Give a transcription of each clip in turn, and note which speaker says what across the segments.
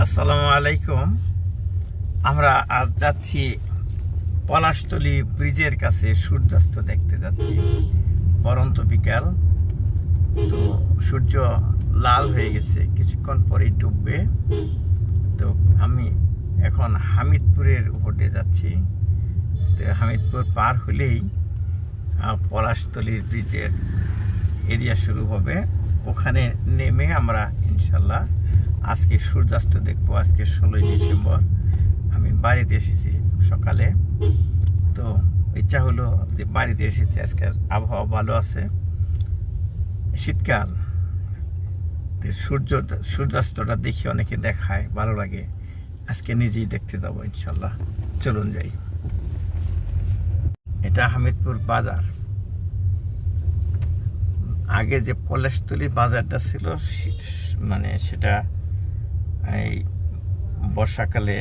Speaker 1: আসসালামু আলাইকুম। আমরা আজ যাচ্ছি পলাশতলী ব্রিজের কাছে সূর্যাস্ত দেখতে যাচ্ছি। পরন্ত বিকাল, তো সূর্য লাল হয়ে গেছে, কিছুক্ষণ পরেই ডুববে। তো আমি এখন হামিদপুরের উপর দিয়ে যাচ্ছি। তো হামিদপুর পার হলেই পলাশতলীর ব্রিজের এরিয়া শুরু হবে। ওখানে নেমে আমরা ইনশাল্লাহ আজকে সূর্যাস্ত দেখবো। আজকে 16ই ডিসেম্বর, আমি বাড়িতে এসেছি সকালে। তো ইচ্ছা হলো যে বাড়িতে এসেছি, আজকের আবহাওয়া ভালো আছে, শীতকাল, সূর্যাস্তটা দেখি, অনেকে দেখায়, ভালো লাগে। আজকে নিজেই দেখতে যাবো ইনশাল্লাহ। চলুন যাই। এটা হামিদপুর বাজার। আগে যে পলাশতলী বাজারটা ছিল, মানে সেটা এই বর্ষাকালে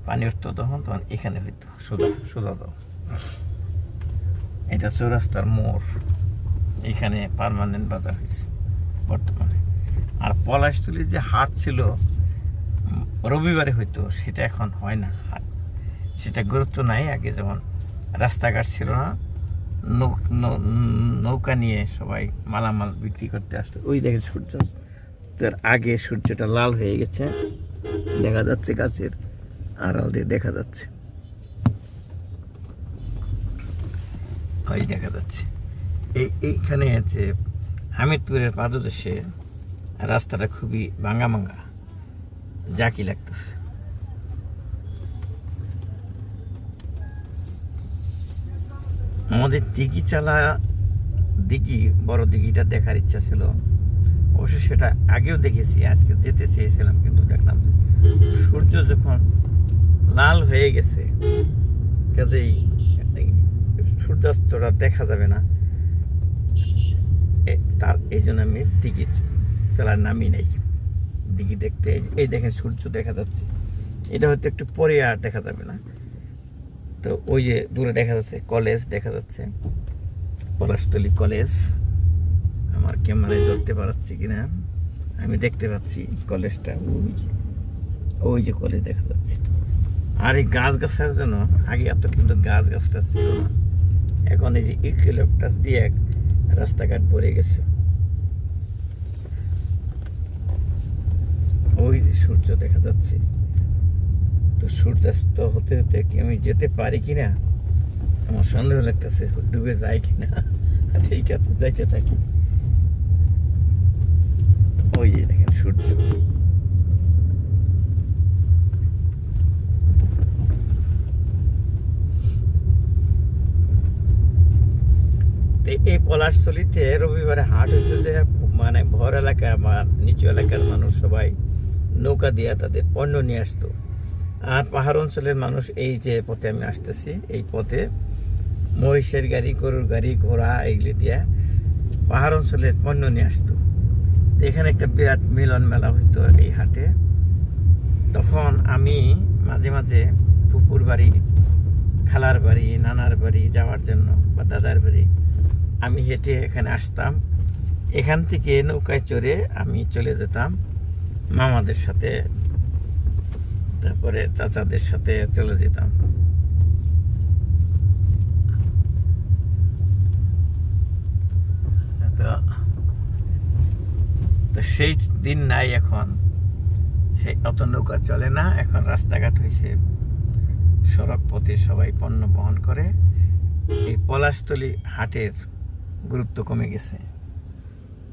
Speaker 1: পানি উঠতো তখন এখানে হইতো সোজা দাও। এটা চৌরাস্তার মোড়, এখানে পার্মানেন্ট বাজার হয়েছে বর্তমানে। আর পলাশতলী যে হাট ছিল রবিবারে হইতো, সেটা এখন হয় না হাট, সেটা গুরুত্ব নাই। আগে যেমন রাস্তাঘাট ছিল না, নৌকা নিয়ে সবাই মালামাল বিক্রি করতে আসতো। ওই দেখেন সূর্য, তার আগে সূর্যটা লাল হয়ে গেছে, দেখা যাচ্ছে গাছের আড়াল দিয়ে দেখা যাচ্ছে, ওই দেখা যাচ্ছে। এইখানে যে হামিদপুরের পাদদেশে রাস্তাটা খুবই ভাঙ্গা জাকি লাগতেছে। আমাদের দিঘি বড় দিঘিটা দেখার ইচ্ছা ছিল, অবশ্য সেটা আগেও দেখেছি, আজকে যেতে চেয়েছিলাম, কিন্তু দেখলাম সূর্য যখন লাল হয়ে গেছে, কাজেই সূর্যাস্তটা দেখা যাবে না, এই জন্য আমি দিঘি চলার নামই নেই। দিঘি দেখতে এই দেখেন সূর্য দেখা যাচ্ছে, এটা হয়তো একটু পরে আর দেখা যাবে না। তো ওই যে দূরে দেখা যাচ্ছে কলেজ, দেখা যাচ্ছে পলাশতলী কলেজ। আমার ক্যামেরায় ধরতে পারছি কিনা, আমি দেখতে পাচ্ছি কলেজটা, ওই যে কলেজ দেখা যাচ্ছে। আর এই গাছগাছার জন্য, আগে এত কিন্তু গাছগাছটা ছিল না, এখন এই যে ইউক্যালিপটাস দিয়ে রাস্তাঘাট ভরে গেছে। ওই যে সূর্য দেখা যাচ্ছে। তো সূর্যাস্ত হতে হতে কি আমি যেতে পারি কিনা আমার সন্দেহ লাগতেছে, ডুবে যায় কিনা। ঠিক আছে, যাইতে থাকি। ওই যে দেখেন সূর্য, এই পলাশতলীতে রবিবারে হাট হইতে, যে মানে ভর এলাকা বা নিচু এলাকার মানুষ সবাই নৌকা দিয়া তাদের পণ্য নিয়ে আসতো। আর পাহাড় অঞ্চলের মানুষ, এই যে পথে আমি আসতেছি, এই পথে মহিষের গাড়ি, গরুর গাড়ি, ঘোড়া এগুলি দিয়া পাহাড় অঞ্চলের পণ্য নিয়ে আসতো। এখানে একটা বিরাট মিলন মেলা হইতো এই হাটে। তখন আমি মাঝে মাঝে ফুপুর বাড়ি, খালার বাড়ি, নানার বাড়ি যাওয়ার জন্য বা দাদার বাড়ি আমি হেঁটে এখানে আসতাম। এখান থেকে নৌকায় চড়ে আমি চলে যেতাম মামাদের সাথে, তারপরে চাচাদের সাথে চলে যেতাম। তো সেই দিন নাই এখন, সেই অত নৌকা চলে না, এখন রাস্তাঘাট হয়েছে, সড়ক পথে সবাই পণ্য বহন করে। এই পলাশতলী হাটের গুরুত্ব কমে গেছে।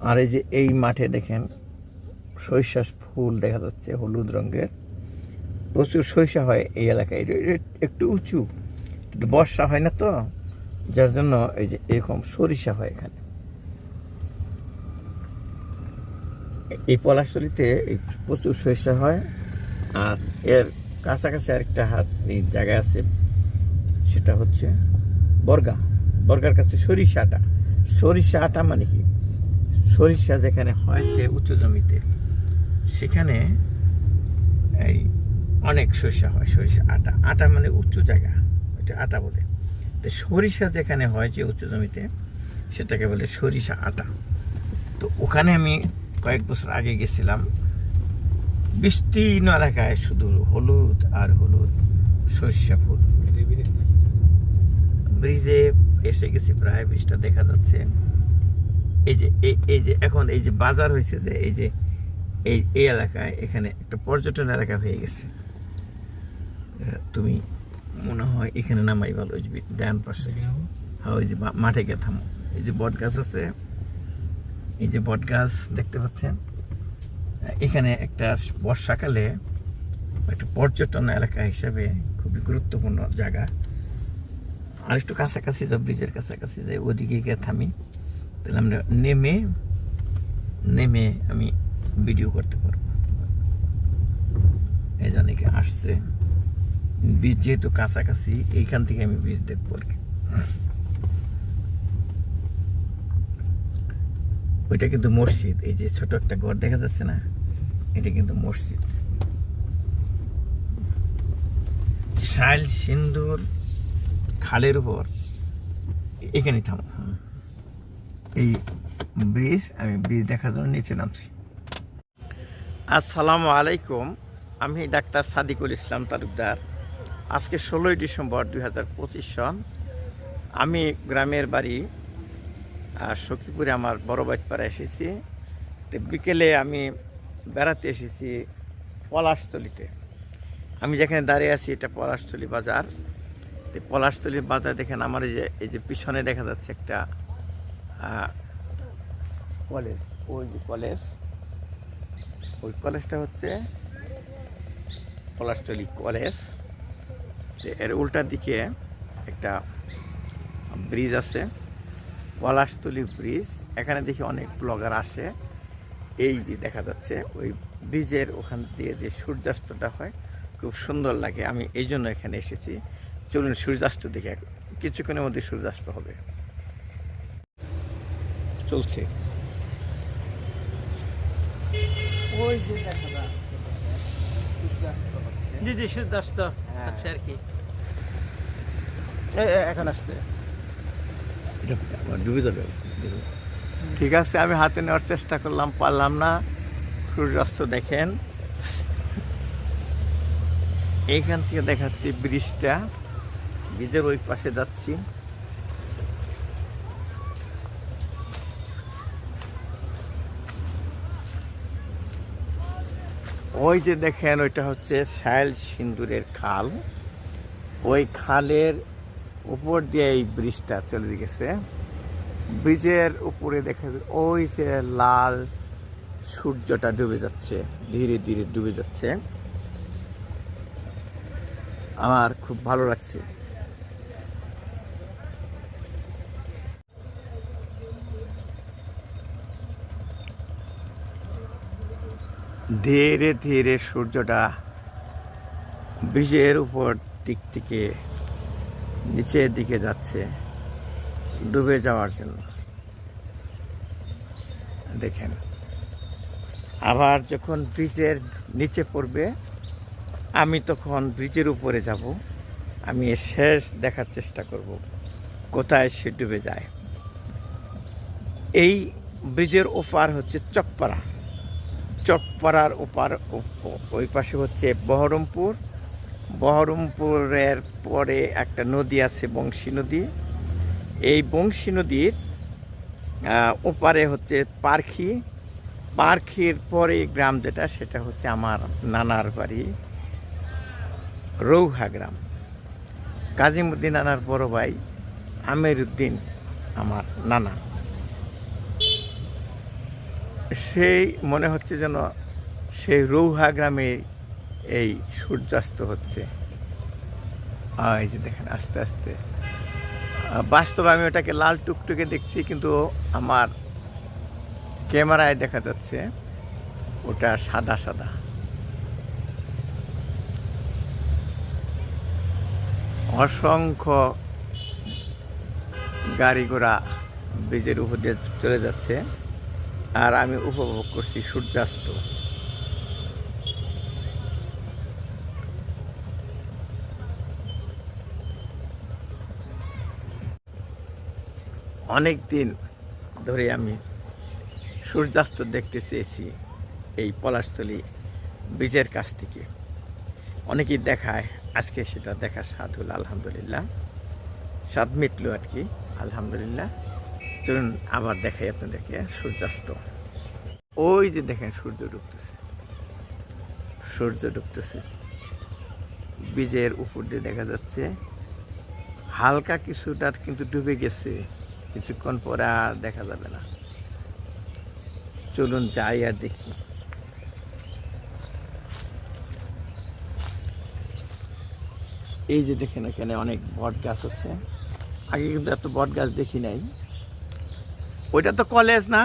Speaker 1: আর এই যে এই মাঠে দেখেন সরিষা ফুল দেখা যাচ্ছে, হলুদ রঙের, প্রচুর সরিষা হয় এই এলাকায়। একটু উঁচু, একটু বর্ষা হয় না তো, যার জন্য এই যে এরকম সরিষা হয় এখানে। এই পলাশতলীতে প্রচুর সরিষা হয়। আর এর কাছাকাছি আরেকটা জায়গা আছে, সেটা হচ্ছে বর্গার কাছে সরিষা আটা মানে কি, সরিষা যেখানে হয় যে উঁচু জমিতে, সেখানে এই অনেক সরিষা হয়। সরিষা আটা মানে উঁচু জায়গা, এটা আটা বলে। তো সরিষা যেখানে হয় যে উঁচু জমিতে, সেটাকে বলে সরিষা আটা। তো ওখানে আমি কয়েক বছর আগে গেছিলাম, বিস্তীর্ণ এলাকায় শুধু হলুদ আর হলুদ সরিষা ফুল। ব্রিজে এসে গেছি, প্রায় ব্রিজটা দেখা যাচ্ছে। এই যে এখন এই যে বাজার হয়েছে, যে এই এলাকায় এখানে একটা পর্যটন এলাকা হয়ে গেছে। তুমি মনে হয় এখানে নামাই ভালো, ওই যে ডান পাশে, হ্যাঁ ওই যে মাঠে গিয়ে থামো। এই যে বট গাছ আছে, এই যে বট গাছ দেখতে পাচ্ছেন, এখানে একটা বর্ষাকালে একটা পর্যটন এলাকা হিসাবে খুবই গুরুত্বপূর্ণ জায়গা। আর একটু কাছাকাছি যাও, ব্রিজের কাছাকাছি যাই, ওদিকে গিয়ে থামি, তাহলে আমরা নেমে আমি ভিডিও করতে পারবো। এই জন্য আসছে ব্রিজ যেহেতু কাছাকাছি, এইখান থেকে আমি ব্রিজ দেখবো আর কি। ওইটা কিন্তু মসজিদ, এই যে ছোট একটা ঘর দেখা যাচ্ছে না, এটা কিন্তু মসজিদ। শাইল সিন্ধুর খালের উপর এখানে থামো। এই ব্রিজ, আমি ব্রিজ দেখার জন্য নিচে নামছি। আসসালামু আলাইকুম, আমি ডাক্তার সাদিকুল ইসলাম তালুকদার। আজকে 16ই ডিসেম্বর 2025 সন। আমি গ্রামের বাড়ি আর সখীপুরে আমার বড় বাড়িপাড়া এসেছি। তো বিকেলে আমি বেড়াতে এসেছি পলাশতলিতে। আমি যেখানে দাঁড়িয়ে আছি এটা পলাশতলি বাজার। তো পলাশতলি বাজার দেখেন, আমার এই যে পিছনে দেখা যাচ্ছে একটা কলেজ, ওই যে কলেজ, ওই কলেজটা হচ্ছে পলাশতলি কলেজ। এর উল্টার দিকে একটা ব্রিজ আছে, পলাশতলি ব্রিজ। এখানে দেখি অনেক ব্লগার আসে। এই যে দেখা যাচ্ছে ওই ব্রিজের ওখান দিয়ে যে সূর্যাস্তটা হয়, খুব সুন্দর লাগে। আমি এই জন্য এখানে এসেছি। চলুন সূর্যাস্ত দেখে, কিছুক্ষণের মধ্যে সূর্যাস্ত হবে। চলছে ওই যে দেখা যাচ্ছে, জি জি সূর্যাস্ত আছে আর কি। এখন আসছে, ডুবে যাবে। ঠিক আছে, আমি হাতে নেওয়ার চেষ্টা করলাম, পারলাম না। সূর্যাস্ত দেখেন, এইখান থেকে দেখাচ্ছি ব্রিজটা, ব্রিজের ওই পাশে যাচ্ছি। ওই যে দেখেন, ওইটা হচ্ছে শাইল সিন্দুরের খাল। ওই খালের উপর দিয়ে এই ব্রিজটা চলে গেছে। ব্রিজের উপরে দেখা যায় ওই যে লাল সূর্যটা ডুবে যাচ্ছে, ধীরে ধীরে ডুবে যাচ্ছে। আমার খুব ভালো লাগছে। ধীরে ধীরে সূর্যটা ব্রিজের উপর দিক থেকে নিচের দিকে যাচ্ছে, ডুবে যাওয়ার জন্য। দেখেন, আবার যখন ব্রিজের নিচে পড়বে, আমি তখন ব্রিজের উপরে যাব। আমি শেষ দেখার চেষ্টা করব কোথায় সে ডুবে যায়। এই ব্রিজের ওপার হচ্ছে চকপাড়া, চকপাড়ার ওপার ওই পাশে হচ্ছে বহরমপুর। বহরমপুরের পরে একটা নদী আছে, বংশী নদী। এই বংশী নদীর ওপারে হচ্ছে পার্খি। পার্খির পরে গ্রাম যেটা, সেটা হচ্ছে আমার নানার বাড়ি রৌহা গ্রাম। কাজিমউদ্দিন নানার বড় ভাই আমির উদ্দিন আমার নানা। সেই মনে হচ্ছে যেন সেই রৌহা গ্রামে এই সূর্যাস্ত হচ্ছে। এই যে দেখেন, আস্তে আস্তে। বাস্তবে আমি ওটাকে লাল টুকটুকে দেখছি, কিন্তু আমার ক্যামেরায় দেখা যাচ্ছে ওটা সাদা সাদা। অসংখ্য গাড়ি ঘোড়া ব্রিজের উপর দিয়ে চলে যাচ্ছে, আর আমি উপভোগ করছি সূর্যাস্ত। অনেক দিন ধরে আমি সূর্যাস্ত দেখতে চেয়েছি এই পলাশতলি ব্রিজের কাছ থেকে অনেকেই দেখায়, আজকে সেটা দেখার স্বাদ হলো আলহামদুলিল্লাহ, স্বাদ মিটলো আর কি আলহামদুলিল্লাহ। চলুন আবার দেখাই আপনাদেরকে সূর্যাস্ত। ওই যে দেখেন সূর্য ডুবতেছে ব্রিজের উপর দিয়ে দেখা যাচ্ছে, হালকা কিছুটা কিন্তু ডুবে গেছে, কিছুক্ষণ পরে আর দেখা যাবে না। চলুন যাই আর দেখি। এই যে দেখেন এখানে অনেক বট গাছ আছে, আগে কিন্তু এত বট গাছ দেখি নাই। ওইটা তো কলেজ না,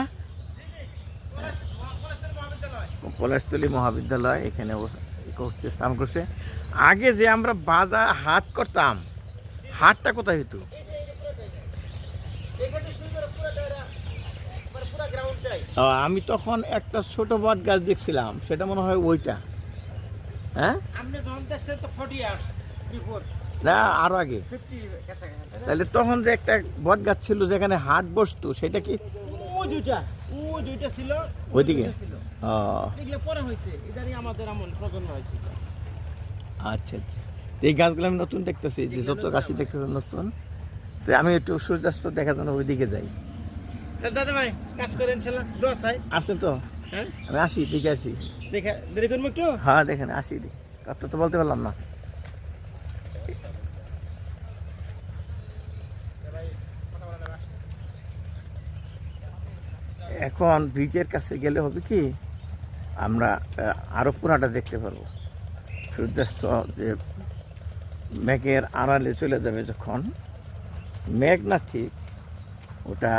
Speaker 1: কলেজতলী মহাবিদ্যালয়, এখানে করছে স্থান করছে। আগে যে আমরা বাজার হাট করতাম, হাটটা কোথায় হইতো? আমি তখন একটা ছোট বট গাছ দেখছিলাম, সেটা মনে হয় ওইটা। হ্যাঁ না, আরো আগে। তাহলে তখন যে একটা বট গাছ ছিল যেখানে হাট বসতো, সেটা কি ওইদিকে? আচ্ছা আচ্ছা, এই গাছগুলো আমি নতুন দেখতেছি, যে যত গাছই দেখতেছি নতুন। তো আমি একটু সূর্যাস্ত দেখার জন্য ওইদিকে যাই। দাদা ভাই কাজ করেন আছে তো? হ্যাঁ আমি আসি, দেখে আসি। দেরি করবো একটু? হ্যাঁ দেখেন আসি, কথা তো বলতে পারলাম না। এখন ব্রিজের কাছে গেলে হবে কি, আমরা আরো পুরাটা দেখতে পারবো। সূর্যাস্ত যে মেঘের আড়ালে চলে যাবে, যখন মেঘ না ঠিক, ওটা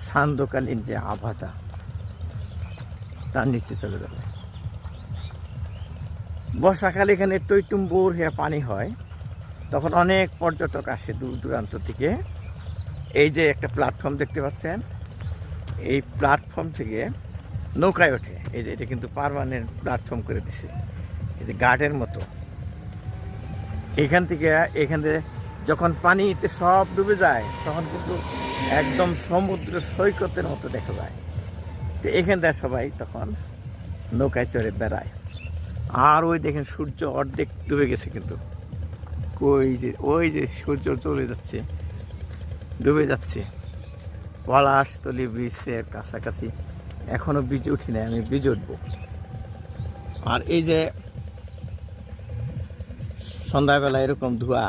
Speaker 1: সান্ধ্যকালীন যে আভাটা তার নিচে চলে যাবে। বর্ষাকালে এখানে টইটুম্বুর হয়ে পানি হয়, তখন অনেক পর্যটক আসে দূর দূরান্ত থেকে। এই যে একটা প্ল্যাটফর্ম দেখতে পাচ্ছেন, এই প্ল্যাটফর্ম থেকে নৌকায় ওঠে। এই যে এটা কিন্তু পার্মানেন্ট প্ল্যাটফর্ম করে দিছে, এই যে গার্ডের মতো। এখান থেকে যখন পানিতে সব ডুবে যায়, তখন কিন্তু একদম সমুদ্র সৈকতের মতো দেখা যায়। তো এখান থেকে সবাই তখন নৌকায় চড়ে বেড়ায়। আর ওই দেখেন সূর্য অর্ধেক ডুবে গেছে, কিন্তু ওই যে সূর্য চলে যাচ্ছে, ডুবে যাচ্ছে। পলাশতলী ব্রিজের কাছাকাছি এখনো ব্রিজ উঠি নাই, আমি ব্রিজ উঠবো। আর এই যে সন্ধ্যাবেলা এরকম ধোঁয়া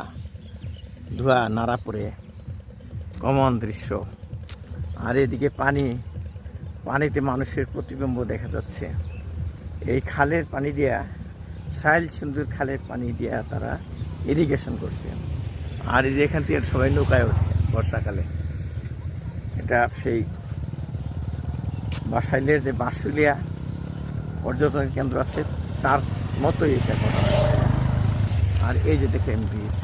Speaker 1: নাড়া পড়ে কমন দৃশ্য। আর এদিকে পানিতে মানুষের প্রতিবিম্ব দেখা যাচ্ছে। এই খালের পানি দিয়া, সাইল সুন্দর খালের পানি দিয়া তারা ইরিগেশন করছে। আর এই যে এখান থেকে সবাই নৌকায় ওঠে বর্ষাকালে। এটা সেই বাসাইলের যে বাঁশুলিয়া পর্যটন কেন্দ্র আছে, তার মতোই এটা করা। আর এই যে দেখেন ব্রিজ,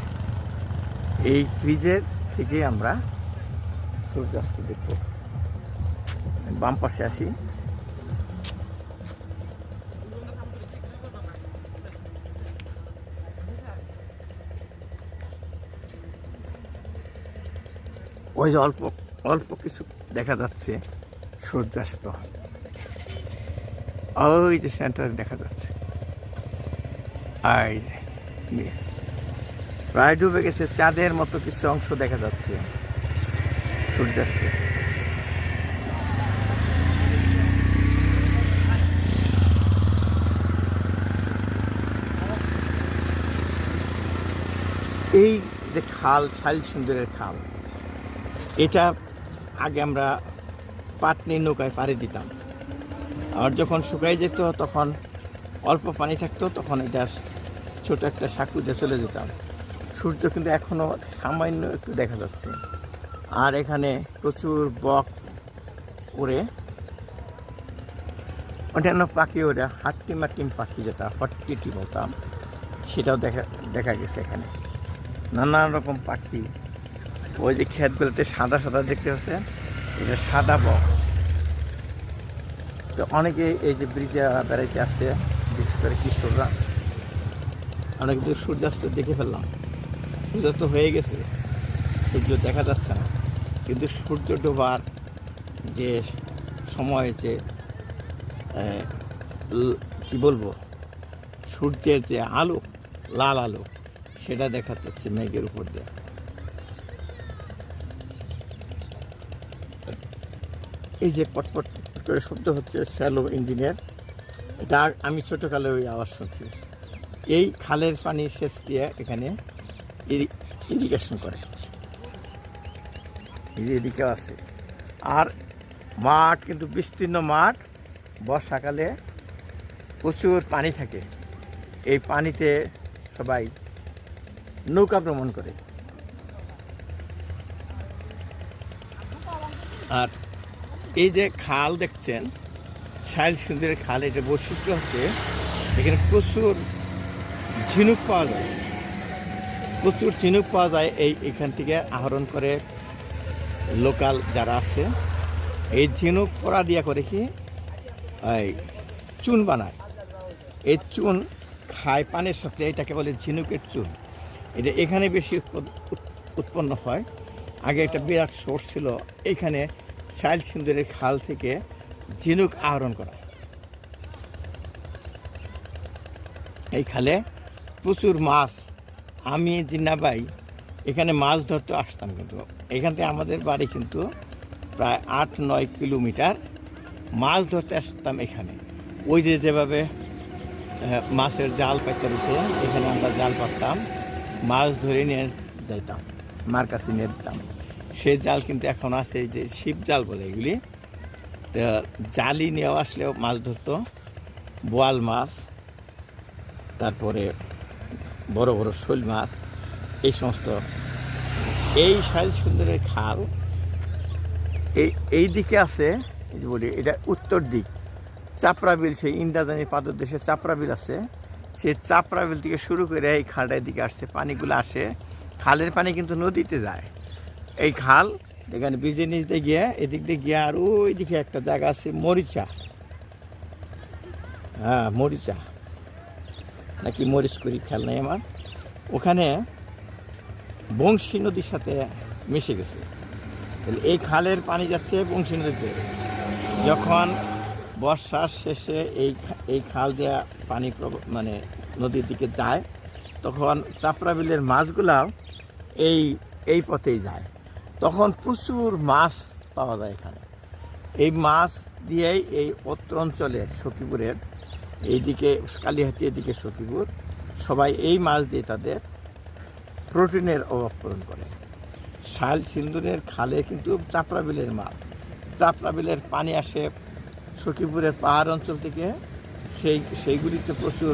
Speaker 1: এই ব্রিজের থেকে আমরা সূর্যাস্ত দেখব। বাম পাশে আসি, ওই যে অল্প কিছু দেখা যাচ্ছে সূর্যাস্ত, ওই যে সেন্টারে দেখা যাচ্ছে। আর প্রায় ডুবে গেছে, চাঁদের মতো কিছু অংশ দেখা যাচ্ছে সূর্যাস্তে। এই যে খাল, শাইল সুন্দরের খাল, এটা আগে আমরা পাটনি নৌকায় পাড়ি দিতাম। আর যখন শুকাই যেত, তখন অল্প পানি থাকতো, তখন এটা ছোট একটা সাঁকুতে চলে যেতাম। সূর্য কিন্তু এখনও সামান্য একটু দেখা যাচ্ছে। আর এখানে প্রচুর বক উড়ে, অন্যান্য পাখি, ওটা হাট্টিমাটিম পাখি যেটা হট্টিটি বলতাম, সেটাও দেখা গেছে এখানে। নানান রকম পাখি। ওই যে ক্ষেতগুলোতে সাদা সাদা দেখতে পাচ্ছে, এটা সাদা বক। তো অনেকে এই যে ব্রিজে বেড়াইতে আসছে, বিশেষ করে কিশোররা। অনেক দূর সূর্যাস্ত দেখে ফেললাম, সূর্যাস্ত হয়ে গেছে, সূর্য দেখা যাচ্ছে না। কিন্তু সূর্য ডোবার যে সময়, যে কি বলবো, সূর্যের যে আলো, লাল আলো, সেটা দেখা যাচ্ছে মেঘের উপর দিয়ে। এই যে পটপট করে শব্দ হচ্ছে শ্যালো ইঞ্জিনের, এটা আমি ছোটোকালে ওই আওয়াজ শুনছি। এই খালের পানি সেচ দিয়ে এখানে ইরিগেশন করে, এই যে এদিকেও আছে। আর মাঠ কিন্তু বিস্তীর্ণ মাঠ, বর্ষাকালে প্রচুর পানি থাকে, এই পানিতে সবাই নৌকা ভ্রমণ করে। আর এই যে খাল দেখছেন, শাইল সুন্দরের খাল, এটা বৈশিষ্ট্য হচ্ছে এখানে প্রচুর ঝিনুক পাওয়া যায়, প্রচুর ঝিনুক পাওয়া যায়। এখান থেকে আহরণ করে লোকাল যারা আছে, এই ঝিনুক পোড়া দিয়া করে কি এই চুন বানায়। এই চুন খায় পানির সাথে, এটাকে বলে ঝিনুকের চুন। এটা এখানে বেশি উৎপন্ন হয়। আগে একটা বিরাট সোর্স ছিল এইখানে, শাইল সুন্দরের খাল থেকে ঝিনুক আহরণ করা। এই খালে প্রচুর মাছ। আমি জিন্নাবাই এখানে মাছ ধরতে আসতাম, কিন্তু এখান থেকে আমাদের বাড়ি কিন্তু প্রায় 8-9 কিলোমিটার। মাছ ধরতে আসতাম এখানে। ওই যে যেভাবে মাছের জাল পাইতে রয়েছে, এখানে আমরা জাল পাততাম, মাছ ধরে নিয়ে যাইতাম, মার কাছে নিয়ে দিতাম। সেই জাল কিন্তু এখন আছে, এই যে শিব জাল বলে এগুলি। জালি নিয়েও আসলেও মাছ ধরতো, বোয়াল মাছ, তারপরে বড় বড় শোল মাছ, এই সমস্ত। এই শাইল সুন্দরের খাল এই দিকে আছে, বলি এটা উত্তর দিক, চাপড়া বিল, সেই ইন্দ্রাজানির পাদদেশে চাপড়া বিল আছে। সেই চাপড়া বিল থেকে শুরু করে এই খালটার দিকে আসছে, পানিগুলো আসে। খালের পানি কিন্তু নদীতে যায়। এই খাল এখানে বীজের নিচ দিয়ে গিয়ে, এদিক দিয়ে গিয়ে আর ওই দিকে একটা জায়গা আছে মরিচা, হ্যাঁ মরিচা নাকি মরিচকুড়ি, খেয়াল নেই আমার। ওখানে বংশী নদীর সাথে মিশে গেছে। এই খালের পানি যাচ্ছে বংশী নদীতে। যখন বর্ষার শেষে এই খাল দেওয়া পানি মানে নদীর দিকে যায়, তখন চাপড়া বিলের মাছগুলাও এই পথেই যায়। তখন প্রচুর মাছ পাওয়া যায় এখানে। এই মাছ দিয়েই এই অত্র অঞ্চলের সখীপুরের এইদিকে কালীহাতি, এদিকে সখীপুর, সবাই এই মাছ দিয়ে তাদের প্রোটিনের অভাব পূরণ করে। শাইল সিন্দুরের খালে কিন্তু চাপড়া বিলের মাছ, চাপড়া বিলের পানি আসে সখীপুরের পাহাড় অঞ্চল থেকে। সেইগুলিতে প্রচুর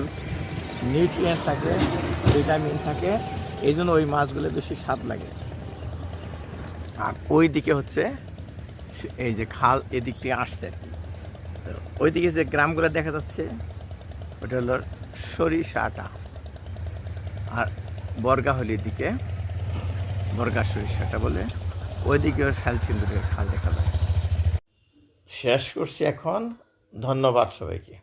Speaker 1: নিউট্রিয়েন্ট থাকে, ভিটামিন থাকে, এই জন্য ওই মাছগুলো বেশি স্বাদ লাগে। আর ওই দিকে হচ্ছে এই যে খাল, এদিক থেকে আসছে, ওই দিকে যে গ্রামগুলো দেখা যাচ্ছে, ওটা হলো সরিষাটা। আর বর্গাহলির দিকে বর্গা সরিষাটা বলে, ওই দিকেও শাইল সিন্দুরের খাল দেখা যায়। শেষ করছি এখন। ধন্যবাদ সবাইকে।